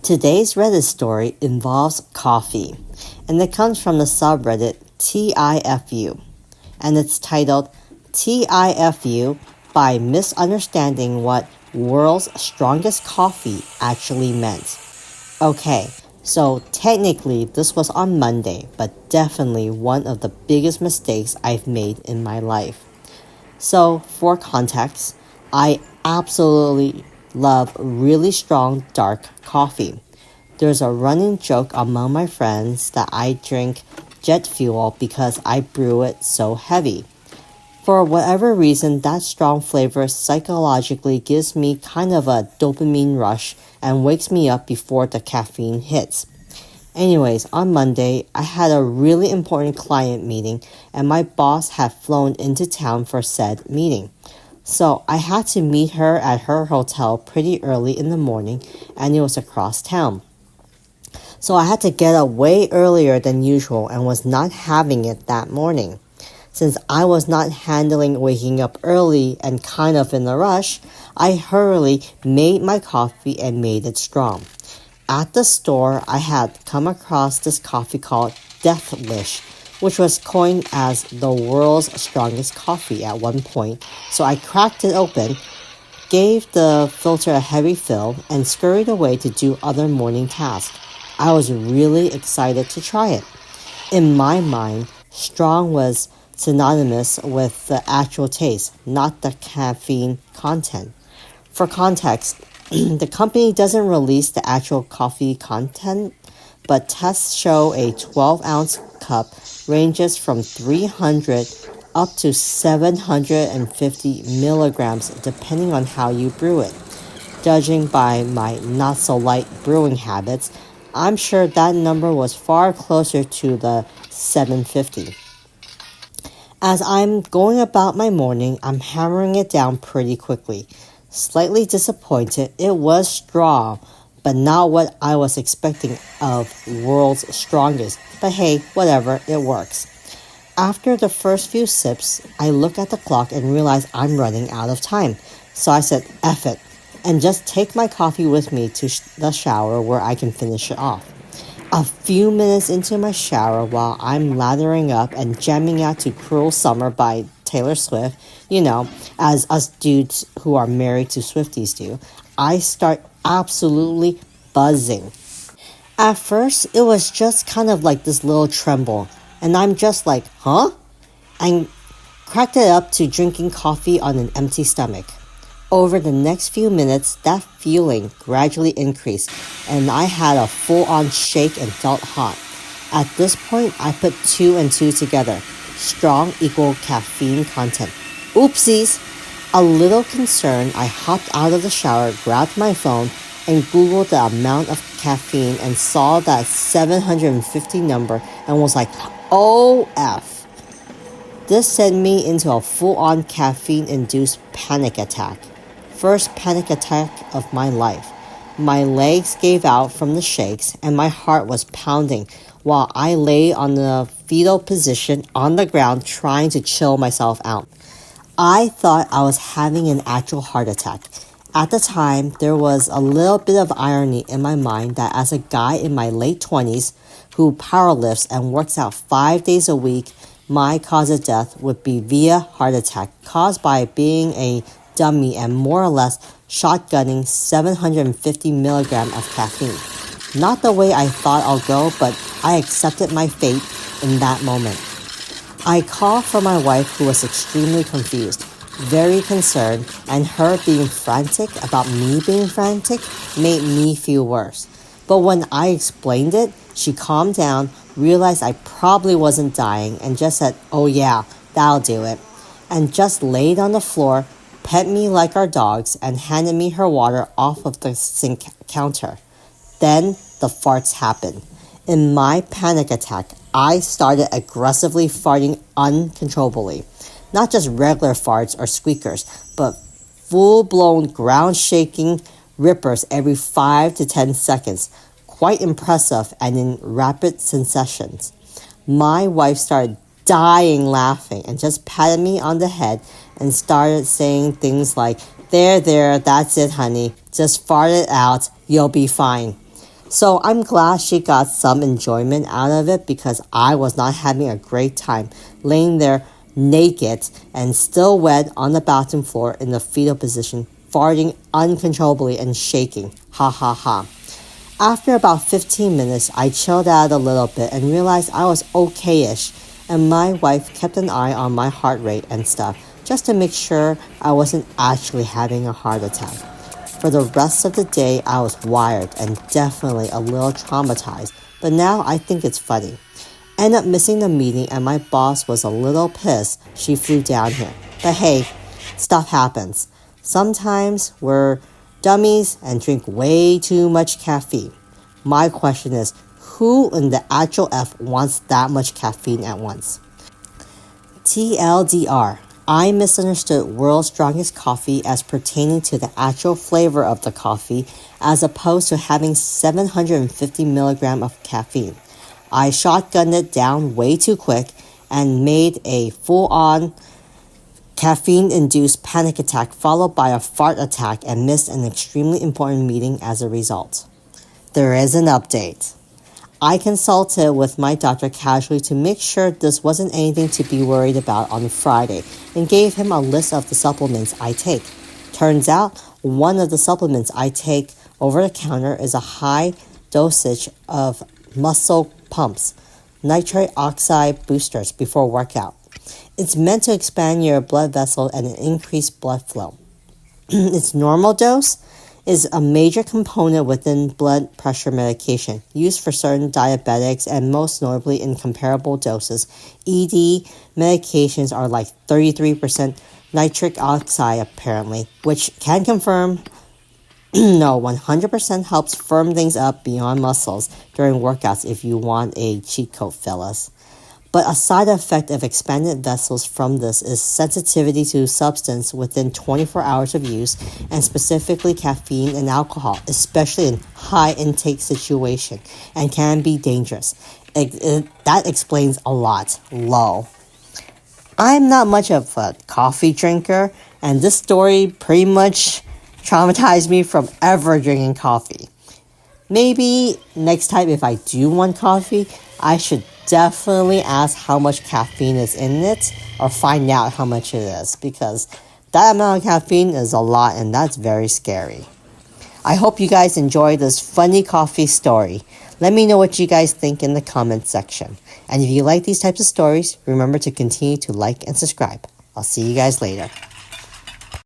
Today's Reddit story involves coffee, and it comes from the subreddit TIFU, and it's titled TIFU by misunderstanding what world's strongest coffee actually meant. Okay, so technically this was on Monday, but definitely one of the biggest mistakes I've made in my life. So, for context, I absolutely love really strong dark coffee. There's a running joke among my friends that I drink jet fuel because I brew it so heavy. For whatever reason, that strong flavor psychologically gives me kind of a dopamine rush and wakes me up before the caffeine hits. Anyways, on Monday, I had a really important client meeting and my boss had flown into town for said meeting. So I had to meet her at her hotel pretty early in the morning and it was across town. So I had to get up way earlier than usual and was not having it that morning. Since I was not handling waking up early and kind of in a rush, I hurriedly made my coffee and made it strong. At the store, I had come across this coffee called Death Wish, which was coined as the world's strongest coffee at one point, so I cracked it open, gave the filter a heavy fill, and scurried away to do other morning tasks. I was really excited to try it. In my mind, strong was synonymous with the actual taste, not the caffeine content. For context, the company doesn't release the actual coffee content, but tests show a 12-ounce cup ranges from 300 up to 750 milligrams depending on how you brew it. Judging by my not-so-light brewing habits, I'm sure that number was far closer to the 750. As I'm going about my morning, I'm hammering it down pretty quickly. Slightly disappointed, it was strong, but not what I was expecting of world's strongest. But hey, whatever, it works. After the first few sips, I look at the clock and realize I'm running out of time. So I said, F it, and just take my coffee with me to the shower where I can finish it off. A few minutes into my shower while I'm lathering up and jamming out to Cruel Summer by Taylor Swift, as us dudes who are married to Swifties do, I start absolutely buzzing. At first, it was just kind of like this little tremble, and I'm just like, huh? And cracked it up to drinking coffee on an empty stomach. Over the next few minutes, that feeling gradually increased, and I had a full-on shake and felt hot. At this point, I put two and two together. Strong equal caffeine content. Oopsies! A little concerned, I hopped out of the shower, grabbed my phone, and Googled the amount of caffeine and saw that 750 number and was like, OF! This sent me into a full-on caffeine-induced panic attack. First panic attack of my life. My legs gave out from the shakes and my heart was pounding while I lay on the fetal position on the ground trying to chill myself out. I thought I was having an actual heart attack. At the time, there was a little bit of irony in my mind that as a guy in my late 20s who powerlifts and works out 5 days a week, my cause of death would be via heart attack caused by being a dummy and more or less shotgunning 750 milligrams of caffeine. Not the way I thought I'll go, but I accepted my fate in that moment. I called for my wife who was extremely confused, very concerned, and her being frantic about me being frantic made me feel worse. But when I explained it, she calmed down, realized I probably wasn't dying, and just said, oh yeah, that'll do it, and just laid on the floor, pet me like our dogs, and handed me her water off of the sink counter. Then the farts happened. In my panic attack, I started aggressively farting uncontrollably. Not just regular farts or squeakers, but full-blown ground-shaking rippers every 5 to 10 seconds. Quite impressive and in rapid successions. My wife started dying laughing and just patted me on the head and started saying things like, there, that's it, honey. Just fart it out. You'll be fine. So I'm glad she got some enjoyment out of it because I was not having a great time laying there naked and still wet on the bathroom floor in the fetal position, farting uncontrollably and shaking. Ha ha ha. After about 15 minutes, I chilled out a little bit and realized I was okay-ish, and my wife kept an eye on my heart rate and stuff just to make sure I wasn't actually having a heart attack. For the rest of the day, I was wired and definitely a little traumatized, but now I think it's funny. Ended up missing the meeting and my boss was a little pissed she flew down here. But hey, stuff happens. Sometimes we're dummies and drink way too much caffeine. My question is, who in the actual F wants that much caffeine at once? TLDR. I misunderstood World's Strongest Coffee as pertaining to the actual flavor of the coffee as opposed to having 750 milligrams of caffeine. I shotgunned it down way too quick and made a full-on caffeine-induced panic attack followed by a fart attack and missed an extremely important meeting as a result. There is an update. I consulted with my doctor casually to make sure this wasn't anything to be worried about on Friday and gave him a list of the supplements I take. Turns out, one of the supplements I take over the counter is a high dosage of muscle pumps, nitric oxide boosters before workout. It's meant to expand your blood vessel and increase blood flow. Its normal dose is a major component within blood pressure medication used for certain diabetics and most notably in comparable doses. ED medications are like 33% nitric oxide apparently, which can confirm 100% helps firm things up beyond muscles during workouts if you want a cheat code, fellas. But a side effect of expanded vessels from this is sensitivity to substance within 24 hours of use, and specifically caffeine and alcohol, especially in high intake situation, and can be dangerous. That explains a lot. Lol. I'm not much of a coffee drinker, and this story pretty much traumatized me from ever drinking coffee. Maybe next time if I do want coffee, I should definitely ask how much caffeine is in it or find out how much it is because that amount of caffeine is a lot and that's very scary. I hope you guys enjoyed this funny coffee story. Let me know what you guys think in the comments section. And if you like these types of stories, remember to continue to like and subscribe. I'll see you guys later.